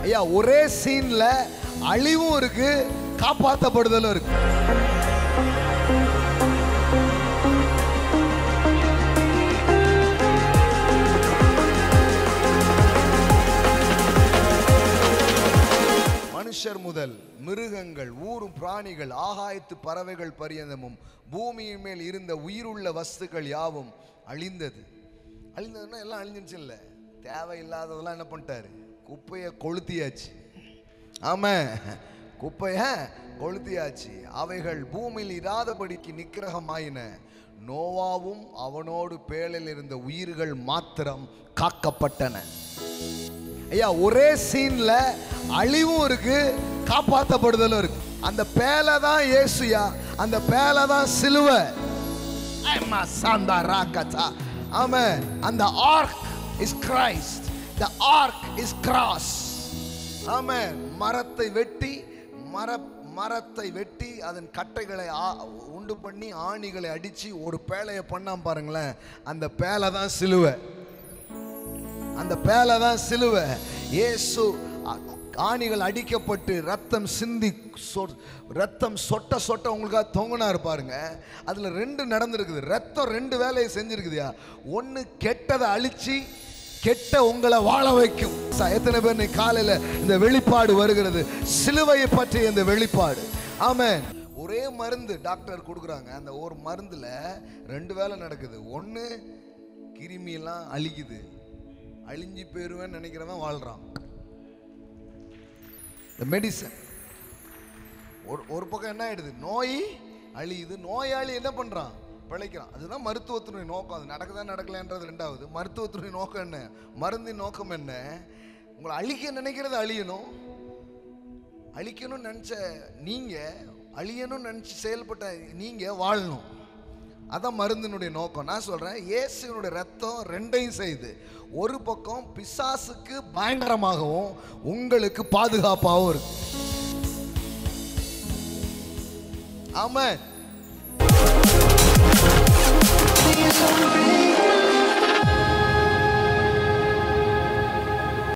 ஐயா ஒரே சீன்ல அழிவும் இருக்கு, காப்பாற்றப்படுதலும் இருக்கு. மனுஷர் முதல் மிருகங்கள், ஊரும் பிராணிகள், ஆகாயத்து பறவைகள் பரியந்தமும் பூமியின் மேல் இருந்த உயிருள்ள வஸ்துக்கள் யாவும் அழிந்தது. அழிந்ததுன்னா எல்லாம் அழிஞ்சிருச்சு இல்லை, தேவையில்லாததெல்லாம் என்ன பண்ணிட்டாரு, குப்பையை கொளுத்தியாச்சு. ஆமா, குப்பைய கொளுத்தியாச்சு. அவைகள் பூமியில் இராதபடிக்கு நிக்கிரகமாயின. நோவாவும் அவனோடு பேழையில் இருந்த உயிர்கள் மாத்திரம் காக்கப்பட்டன. ஐயா ஒரே சீன்ல அழிவும் இருக்கு, காப்பாற்றப்படுதலும் இருக்கு. அந்த பேலை தான் இயேசுயா, அந்த பேலை தான் சிலுவை. ஆமென். அந்த ark is Christ, the ark is cross. Amen. மரத்தை வெட்டி அதன் கட்டைகளை உண்டு பண்ணி ஆணிகளை அடிச்சு ஒரு பேழையை பண்ணாம பாருங்களேன், அந்த பேலை தான் சிலுவை. அந்த பேலை தான் சிலுவை. இயேசு ஆணிகள் அடிக்கப்பட்டு ரத்தம் சிந்தி ரத்தம் சொட்ட சொட்ட உங்களுக்காக தொங்கினாரு பாருங்க. அதுல ரெண்டு நடந்திருக்குது. ரத்தம் ரெண்டு வேலையை செஞ்சிருக்குதுயா. ஒன்னு கெட்டதை அழிச்சு கெட்ட உங்களை வாழ வைக்கும். எத்தனை பேர் காலையில இந்த வெளிப்பாடு வருகிறது, சிலுவையை பற்றி இந்த வெளிப்பாடு. ஆமென். ஒரே மருந்து டாக்டர் கொடுக்குறாங்க, அந்த ஒரு மருந்துல ரெண்டு வேலை நடக்குது. ஒன்னு கிருமியெல்லாம் அழிக்குது, அழிஞ்சு போயிருவேன்னு நினைக்கிறவன் வாழ்றான். மெடிசன் ஒரு பக்கம் என்ன ஆயிடுது, நோய் அழியுது, நோயாளி என்ன பண்றான், பிழைக்கிறான். அதுதான் மருத்துவத்தினுடைய நோக்கம். அது நடக்குதா நடக்கலன்றது ரெண்டாவது. மருத்துவத்தினுடைய நோக்கம் என்ன, மருந்தின் நோக்கம் என்ன, உங்களை அழிக்க நினைக்கிறது அழியணும், அழிக்கணும்னு நினைச்ச நீங்க, அழியணும்னு நினைச்சு செயல்பட்ட நீங்க வாழணும். அதான் மருந்தினுடைய நோக்கம். நான் சொல்றேன், இயேசுவினுடைய ரத்தம் ரெண்டையும் செய்து, ஒரு பக்கம் பிசாசுக்கு பயங்கரமாகவும் உங்களுக்கு பாதுகாப்பாகவும் இருக்கு. ஆமென்.